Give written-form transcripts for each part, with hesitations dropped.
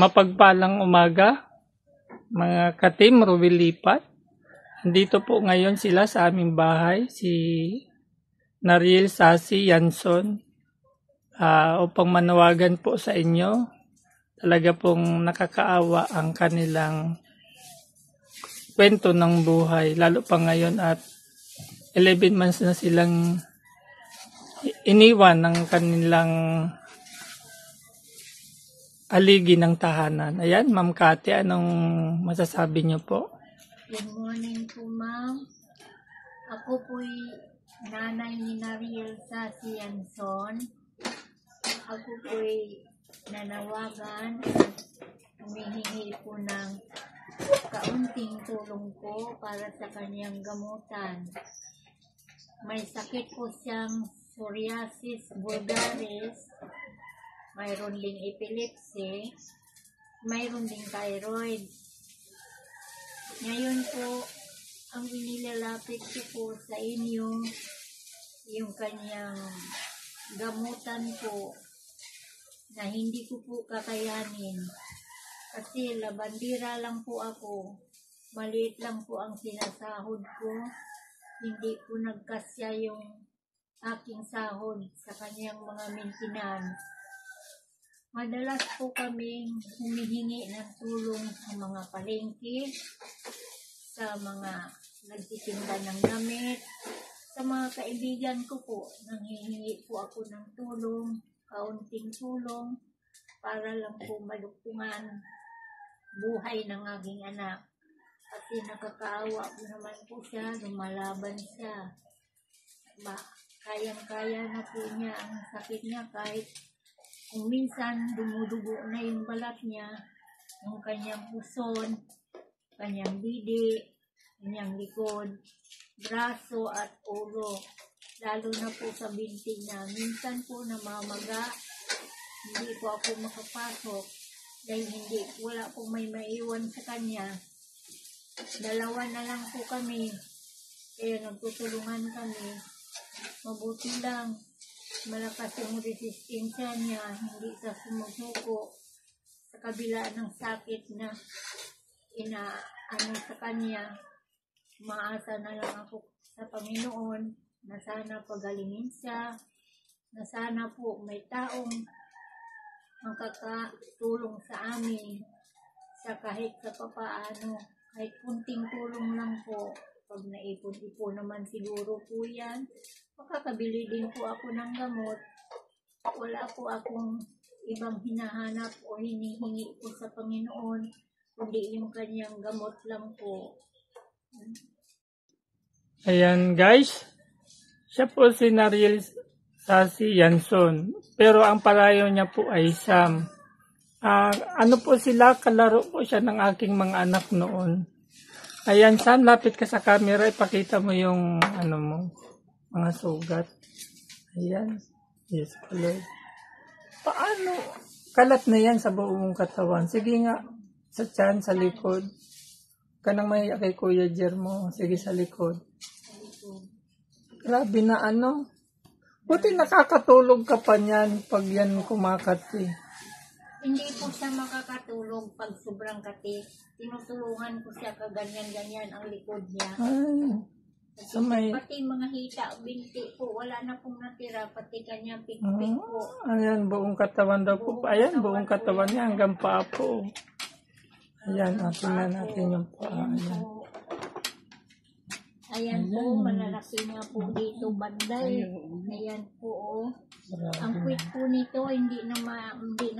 Mapagpalang umaga, mga ka-team Ruel Lipat. Andito po ngayon sila sa aming bahay, si Nariel Sasi Yanson, upang manawagan po sa inyo. Talaga pong nakakaawa ang kanilang kwento ng buhay, lalo pa ngayon at 11 months na silang iniwan ng kanilang aligi ng tahanan. Ayan, Ma'am Kati, anong masasabi niyo po? Good morning po, ma'am. Ako po'y nanay ni Nariel Sasi Yanson. Ako po'y nanawagan at humihingi po ng kaunting tulong po para sa kanyang gamutan. May sakit po siyang psoriasis vulgaris, mayroon ding epilepsy, mayroon ding thyroid. Ngayon po, ang inilalapit ko po sa inyo, yung kanyang gamutan po, na hindi ko po kakayanin. Kasi labandira lang po ako, maliit lang po ang sinasahod ko, hindi po nagkasya yung aking sahod sa kanyang mga maintenance. Madalas po kaming humihingi ng tulong sa mga palengke, sa mga nagtitinda ng damit, sa mga kaibigan ko po. Nanghihingi po ako ng tulong, kaunting tulong, para lang po maluktungan buhay ng aking anak. Kasi nakakaawa po naman po siya, lumalaban siya. Kayang-kaya na po niya ang sakit niya kahit kung minsan dumudugo na yung balat niya, yung kanyang puson, kanyang bidi, kanyang likod, braso at ulo. Lalo na po sa binti niya. Minsan po namamaga, hindi po ako makapasok dahil wala po may maiwan sa kanya. Dalawa na lang po kami, kaya nagtutulungan kami. Mabuti lang, malakas yung resistensya niya, hindi sa sumusuko sa kabila ng sakit na sa kanya. Maasa na lang ako sa Panginoon na sana pagalingin siya, na sana po may taong makakatulong sa amin sa kahit sa papaano, kahit kunting tulong lang po. Pag naipon-ipon naman siguro po yan, makakabili din po ako ng gamot. Wala po akong ibang hinahanap o hinihingi po sa Panginoon, kundi yung kanyang gamot lang po. Ayan guys, siya po si Nariel Sasi Yanson, pero ang palayo niya po ay Sam. Ano po sila, kalaro po siya ng aking mga anak noon. Ayan Sam, lapit ka sa camera, ipakita mo yung mga sugat. Ayan, yes Lord. Paano? Kalat na yan sa buong katawan. Sige nga, sa tiyan, sa likod. Kanang may kay Kuya Jermo. Sige sa likod. Grabe na Buti nakakatulog ka pa niyan pag yan kumakati. Hindi po siya makakatulog pag sobrang kati. Tinutulungan ko siya kaganyan-ganyan ang likod niya. So pati mga hita, binti po, wala na pong natira, pati kanya pik-pik po. Ayan, buong katawan daw po. Ayan, buong katawan niya hanggang paa po. Ayan, tingnan natin yung paa. Ayan po, malalaki nga po dito banday. Ayan po. Ang puwit po nito, hindi na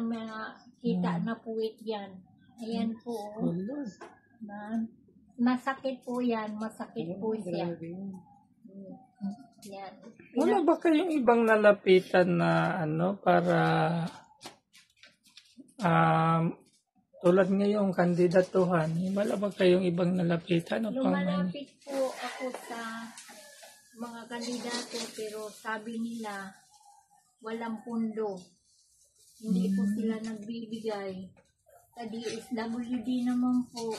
makita na puwit yan. Ayan po. Masakit po yan, masakit po siya. Yan. Wala ba kayong ibang nalapitan na para tulad ngayong kandidatuhan, wala ba kayong ibang nalapitan? Lumalapit po ako sa mga kandidato pero sabi nila walang pundo. Hindi po sila nagbibigay. Sa DSWD naman po,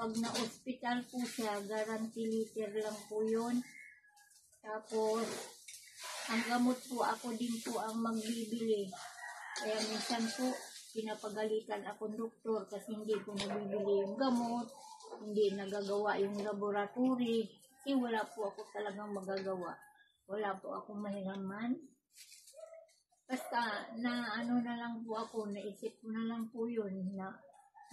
pag na-hospital po siya, guarantee liter lang po yun. Tapos, ang gamot po, ako din po ang magbibili. Kaya minsan po, pinapagalitan akong doktor kasi hindi ko nabibili yung gamot, hindi nagagawa yung laboratory, kasi wala po ako talagang magagawa. Wala po akong mahiraman. Basta na ano na lang po ako, naisip ko na lang po yun na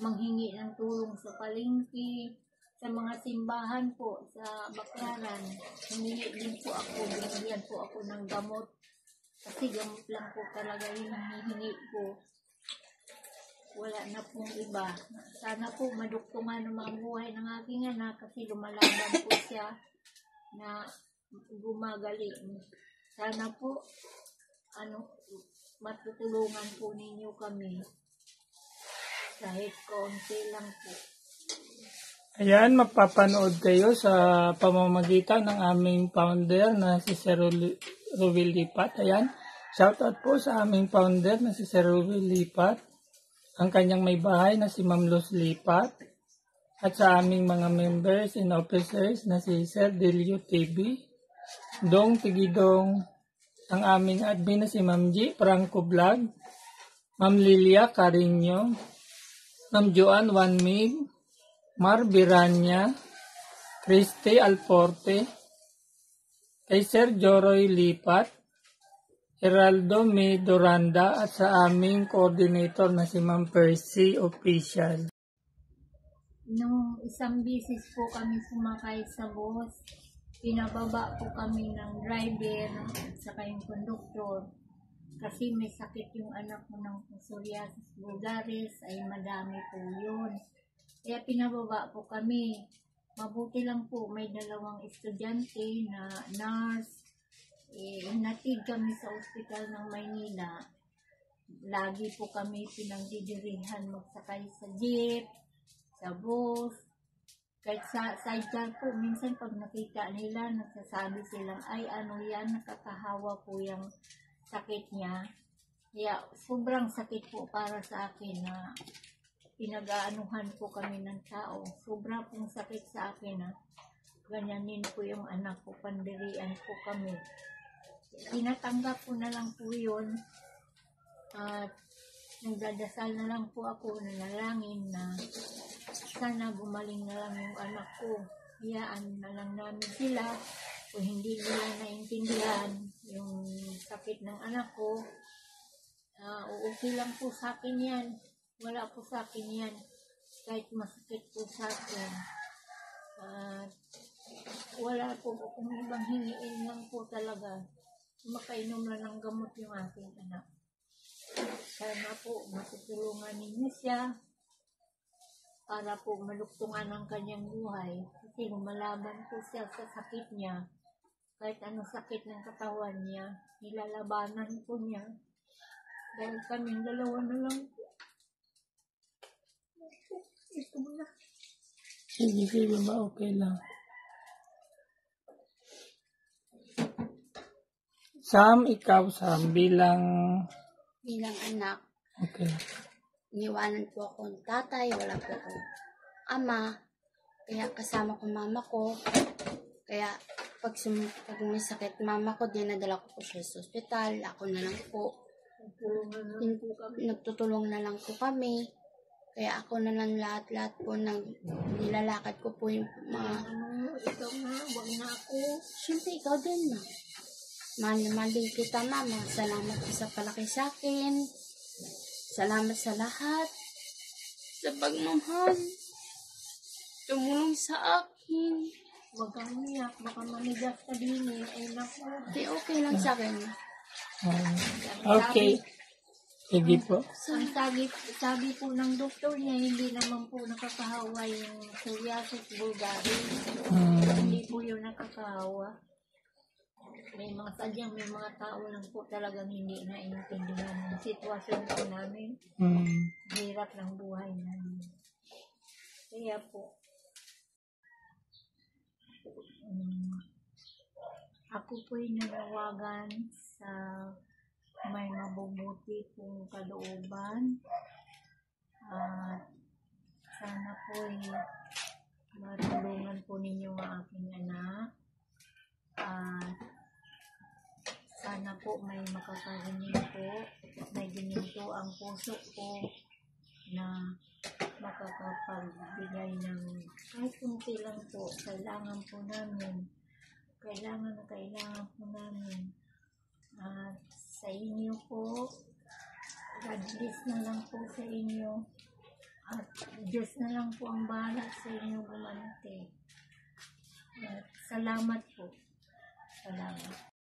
manghingi ng tulong sa palengke, sa mga simbahan po, sa Baclaran. Humingi din po ako, binigyan po ako ng gamot. Kasi gamot lang po talaga yung hinihingi ko. Wala na pong iba. Sana po maduktungan ng mga buhay ng aking anak kasi lumalaban po siya na gumagaling. Sana po matutulungan po ninyo kami. Kahit kaunti lang po. Ayan, mapapanood kayo sa pamamagitan ng aming founder na si Sir Ruel Lipat. Ayan, shoutout po sa aming founder na si Sir Ruel Lipat, ang kanyang may bahay na si Ma'am Luz Lipat, at sa aming mga members and officers na si Sir Delio TV, Dong Tigidong, ang aming admin na si Ma'am G. Franco Vlog, Ma'am Lilia Carino, Ma'am Joanne Wanmig, Mar Biranya, Christy Alforte, kay Sir Joroy Lipat, Heraldo May Doranda, at sa aming coordinator na si Ma'am Percy Official. Nung isang bisis po kami sumakay sa bus, pinababa po kami ng driver at saka yung konduktor. Kasi may sakit yung anak mo ng psoriasis vulgaris, ay madami po yun. Kaya pinababa po kami. Mabuti lang po, may dalawang estudyante na nurse. Natid kami sa ospital ng Maynila. Lagi po kami pinagdidirihan magsakay sa jeep, sa bus. Kahit sa sidecar po, minsan pag nakita nila, nagsasabi silang, ay ano yan, nakakahawa po yung sakit niya. Kaya sobrang sakit po para sa akin na pinag-aanuhan po kami ng tao. Sobra pong sakit sa akin na ganyanin po yung anak ko, pandirian po kami. Tinatanggap ko na lang po yun. At nagdadasal na lang po ako, nanalangin na sana gumaling na lang yung anak ko. Hiyaan na lang namin sila. Kung hindi nila naintindihan yung sakit ng anak ko, okay lang po sa akin yan. Wala po sa akin yan. Kahit masakit po sa akin. Wala po kung ibang hingiin lang po talaga. Makainom lang ng gamot yung aking anak. Sana po matutulungan ninyo siya para po maluktungan ang kanyang buhay. Kasi lumalaban po siya sa sakit niya. Kahit anong sakit ng katawan niya, nilalabanan po niya. Dahil kaming dalawa na lang po. Ito mo na. Sige ba? Okay lang. Sam, ikaw Sam, bilang anak. Okay. Iniwanan po ako ng tatay, wala po akong ama. Kaya kasama ko mama ko. Kaya pag may sakit mama ko, dinadala ko po siya sa ospital. Ako na lang po. Nagtutulong na lang po kami. Kaya ako na lang lahat po ng nilalakad ko po yung mga... Ikaw na, huwag na ako. Siyempre, ikaw din na. Mahal din kita, mama. Salamat po sa palaki sa akin. Salamat sa lahat. Sa pagmamahal. Tumulong sa akin. Huwag kang umiyak, baka mamigas ka din eh. Ay naku. Okay lang sa akin. Okay. Sige po. Ang sabi po ng doktor niya, hindi naman po nakakahawa yung psoriasis vulgaris. Hindi po yun nakakahawa. May mga tao lang po talagang hindi naiintindihan ang sitwasyon po namin. Hirap ng buhay namin. Kaya po, ako po'y nanawagan sa may mabubuti pong kalooban at sana po'y matulungan po ninyo ang aking anak at sana po may makakarinig po, may gininto ang puso ko na makakapagbigay ng kahit kunti lang po. Kailangan po namin. Kailangan po namin. At sa inyo po, God bless na lang po sa inyo. At Diyos na lang po ang bahala sa inyo gumante. At salamat po. Salamat.